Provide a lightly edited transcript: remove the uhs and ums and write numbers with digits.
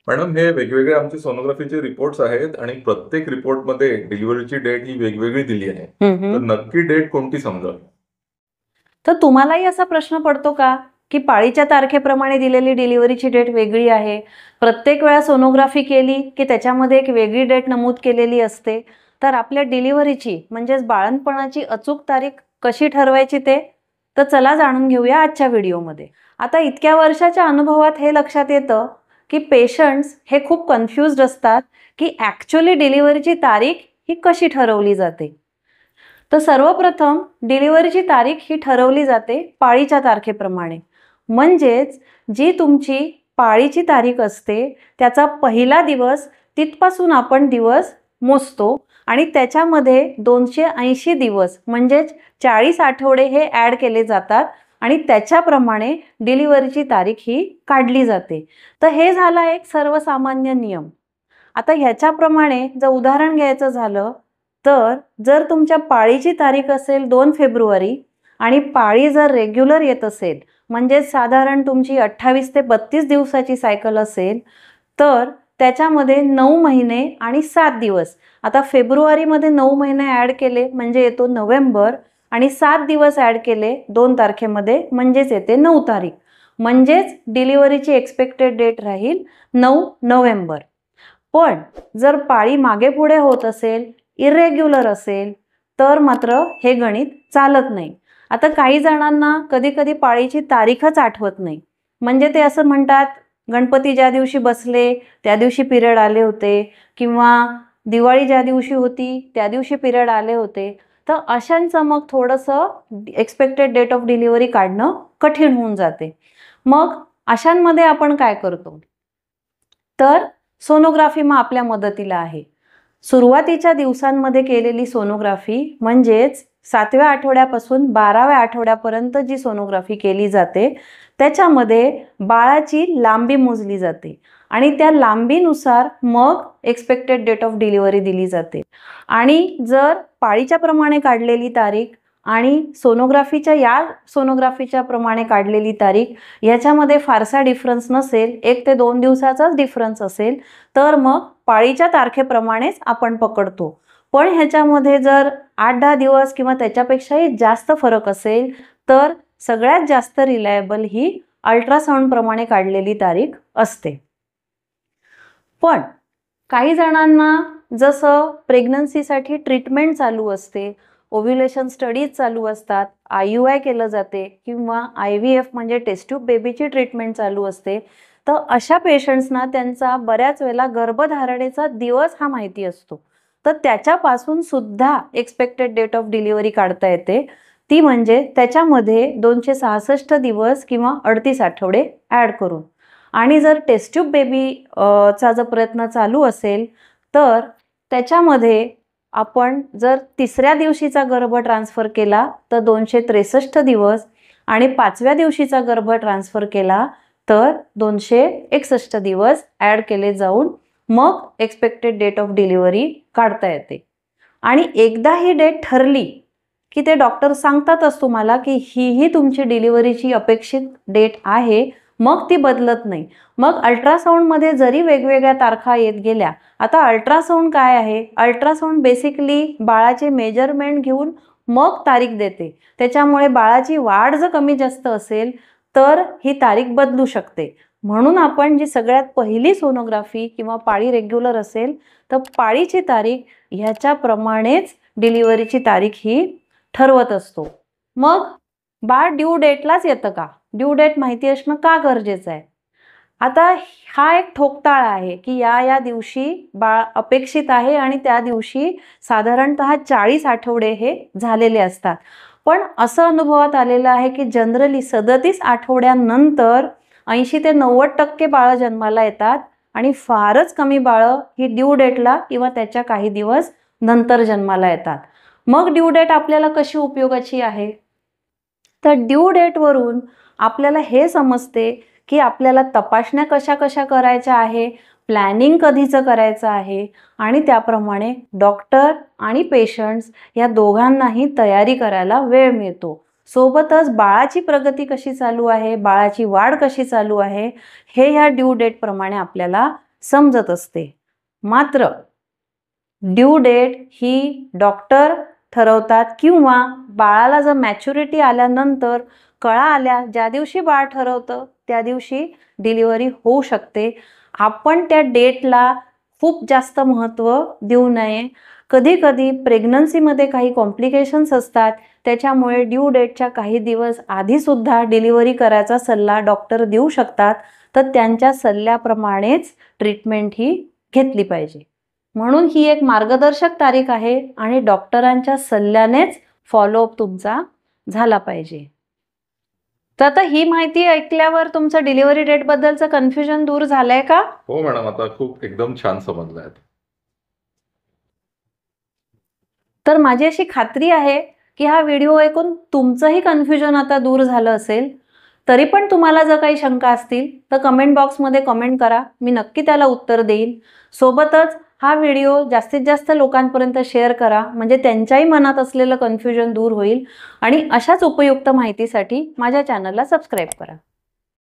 Madam, हे वेगवेगळे आमचे सोनोग्राफीचे रिपोर्ट्स आहेत आणि प्रत्येक रिपोर्टमध्ये डिलिव्हरीची डेट ही वेगवेगळी दिली आहे. तर नक्की डेट कोणती समजावी? तर तुम्हालाही असा प्रश्न पडतो का की पाळीच्या तारखेप्रमाणे दिलेली डिलिव्हरीची डेट वेगळी आहे? प्रत्येक वेळा सोनोग्राफी केली की त्याच्यामध्ये एक वेगळी डेट नमूद केलेली असते. तर आपल्या डिलिव्हरीची म्हणजेच बाळंतपणाची अचूक तारीख कशी ठरवायची ते तर चला जाणून घेऊया आजच्या व्हिडिओमध्ये. आता इतक्या वर्षाच्या अनुभवात हे लक्षात येतं की पेशंट्स हे खूप कन्फ्युज्ड असतात की ॲक्च्युअली डिलिव्हरीची तारीख ही कशी ठरवली जाते. तर सर्वप्रथम डिलिव्हरीची तारीख ही ठरवली जाते पाळीच्या तारखेप्रमाणे. म्हणजेच जी तुमची पाळीची तारीख असते त्याचा पहिला दिवस तिथपासून आपण दिवस मोजतो आणि त्याच्यामध्ये 280 दिवस म्हणजेच 40 आठवडे हे ॲड केले जातात आणि त्याच्याप्रमाणे डिलिव्हरीची तारीख ही काढली जाते. तर हे झाला एक सर्वसामान्य नियम. आता ह्याच्याप्रमाणे जर उदाहरण घ्यायचं झालं तर जर तुमच्या पाळीची तारीख असेल 2 फेब्रुवारी आणि पाळी जर रेग्युलर येत असेल म्हणजे साधारण तुमची 28 ते 32 दिवसाची सायकल असेल तर त्याच्यामध्ये 9 महिने आणि 7 दिवस. आता फेब्रुवारीमध्ये 9 महिने ॲड केले म्हणजे येतो नोव्हेंबर आणि 7 दिवस ॲड केले 2 तारखेमध्ये म्हणजेच येते 9 तारीख. म्हणजेच डिलिव्हरीची एक्सपेक्टेड डेट राहील 9 नोव्हेंबर. पण जर पाळी मागे पुढे होत असेल, इरेग्युलर असेल तर मात्र हे गणित चालत नाही. आता काही जणांना कधी कधी पाळीची तारीखच आठवत नाही. म्हणजे ते असं म्हणतात गणपती ज्या दिवशी बसले त्या दिवशी पिरियड आले होते किंवा दिवाळी ज्या दिवशी होती त्या दिवशी पिरियड आले होते. तर अशांचं मग थोडंसं एक्सपेक्टेड डेट ऑफ डिलिव्हरी काढणं कठीण होऊन जाते. मग अशांमध्ये आपण काय करतो तर सोनोग्राफी मग आपल्या मदतीला आहे. सुरुवातीच्या दिवसांमध्ये केलेली सोनोग्राफी म्हणजेच 7व्या आठवड्यापासून 12व्या आठवड्यापर्यंत जी सोनोग्राफी केली जाते त्याच्यामध्ये बाळाची लांबी मोजली जाते आणि त्या लांबीनुसार मग एक्सपेक्टेड डेट ऑफ डिलिव्हरी दिली जाते. आणि जर पाळीच्या प्रमाणे काढलेली तारीख आणि सोनोग्राफीच्या प्रमाणे काढलेली तारीख याच्यामध्ये फारसा डिफरन्स नसेल, 1 ते 2 दिवसाचाच डिफरन्स असेल तर मग पाळीच्या तारखेप्रमाणेच आपण पकडतो. पण ह्याच्यामध्ये जर 8-10 दिवस किंवा त्याच्यापेक्षाही जास्त फरक असेल तर सगळ्यात जास्त रिलायबल ही अल्ट्रासाऊंड प्रमाणे काढलेली तारीख असते. पण काही जणांना जसं प्रेग्नन्सीसाठी ट्रीटमेंट चालू असते, ओव्ह्युलेशन स्टडीज चालू असतात, IUI केलं जाते किंवा IVF म्हणजे टेस्ट ट्यूब बेबीची ट्रीटमेंट चालू असते. तर अशा पेशंट्सना त्यांचा बऱ्याच वेळेला गर्भधारणेचा दिवस हा माहिती असतो. तर त्याच्यापासून सुद्धा एक्सपेक्टेड डेट ऑफ डिलिव्हरी काढता येते. ती म्हणजे त्याच्यामध्ये 266 दिवस किंवा 38 आठवडे ॲड करून. आणि जर टेस्ट ट्यूब बेबी चा जर प्रयत्न चालू असेल तर त्याच्यामध्ये आपण जर 3ऱ्या दिवशीचा गर्भ ट्रान्सफर केला तर 263 दिवस आणि 5व्या दिवशीचा गर्भ ट्रान्सफर केला तर 261 दिवस ॲड केले जाऊन मग एक्सपेक्टेड डेट ऑफ डिलिव्हरी काढता येते. आणि एकदा ही डेट ठरली की ते डॉक्टर सांगतातच तुम्हाला की ही तुमची डिलिव्हरीची अपेक्षित डेट आहे, मग ती बदलत नाही. मग अल्ट्रासाऊंडमध्ये जरी वेगवेगळ्या तारखा येत गेल्या, आता अल्ट्रासाऊंड काय आहे? अल्ट्रासाऊंड बेसिकली बाळाचे मेजरमेंट घेऊन मग तारीख देते. त्याच्यामुळे बाळाची वाढ जर कमी जास्त असेल तर ही तारीख बदलू शकते. म्हणून आपण जी सगळ्यात पहिली सोनोग्राफी किंवा पाळी रेग्युलर असेल तर पाळीची तारीख ह्याच्याप्रमाणेच डिलिव्हरीची तारीख ही ठरवत असतो. मग बाळ ड्यू डेटलाच येतं का? ड्यू डेट माहिती असणं का गरजेचं आहे? आता हा एक ठोकताळा आहे की या दिवशी बाळ अपेक्षित आहे आणि त्या दिवशी साधारणतः 40 आठवडे हे झालेले असतात. पण असं अनुभवात आलेलं आहे की जनरली 37 आठवड्यानंतर 80 ते 90% बाळं जन्माला येतात आणि फारच कमी बाळं ही ड्यू डेटला किंवा त्याच्या काही दिवस नंतर जन्माला येतात. मग ड्यू डेट आपल्याला कशी उपयोगाची आहे? तर ड्यू डेटवरून आपल्याला हे समजते की आपल्याला तपासण्या कशा कशा करायच्या आहे, प्लॅनिंग कधीचं करायचं आहे आणि त्याप्रमाणे डॉक्टर आणि पेशंट्स या दोघांनाही तयारी करायला वेळ मिळतो. सोबतच बाळाची प्रगती कशी चालू आहे, बाळाची वाढ कशी चालू आहे हे ह्या ड्यू डेट प्रमाणे आपल्याला समजत असते. मात्र ड्यू डेट ही डॉक्टर ठरवतात किंवा बाळाला जर मॅच्युरिटी आल्यानंतर कळा आल्या ज्या दिवशी बाळ ठरवतं त्या दिवशी डिलिव्हरी होऊ शकते. आपण त्या डेटला खूप जास्त महत्त्व देऊ नये. कधी कधी प्रेग्नन्सीमध्ये काही कॉम्प्लिकेशन्स असतात, त्याच्यामुळे ड्यू डेटच्या काही दिवस आधीसुद्धा डिलिव्हरी करायचा सल्ला डॉक्टर देऊ शकतात. तर त्यांच्या सल्ल्याप्रमाणेच ट्रीटमेंट ही घेतली पाहिजे. म्हणून ही एक मार्गदर्शक तारीख आहे आणि डॉक्टरांच्या सल्ल्यानेच फॉलोअप तुमचा झाला पाहिजे. तर आता ही माहिती ऐकल्यावर तुमचं डिलिव्हरी डेट बद्दलचं कन्फ्युजन दूर झालंय का? हो मॅडम, आता खूप एकदम छान समजलंय. तर माझी अशी खात्री आहे की हा व्हिडिओ ऐकून तुमचंही कन्फ्युजन आता दूर झालं असेल. तरी पण तुम्हाला जर काही शंका असतील तर कमेंट बॉक्समध्ये कमेंट करा, मी नक्की त्याला उत्तर देईन. सोबतच हा व्हिडिओ जास्तीत जास्त लोकांपर्यंत शेअर करा, म्हणजे त्यांच्याही मनात असलेलं कन्फ्युजन दूर होईल. आणि अशाच उपयुक्त माहितीसाठी माझ्या चॅनलला सबस्क्राईब करा.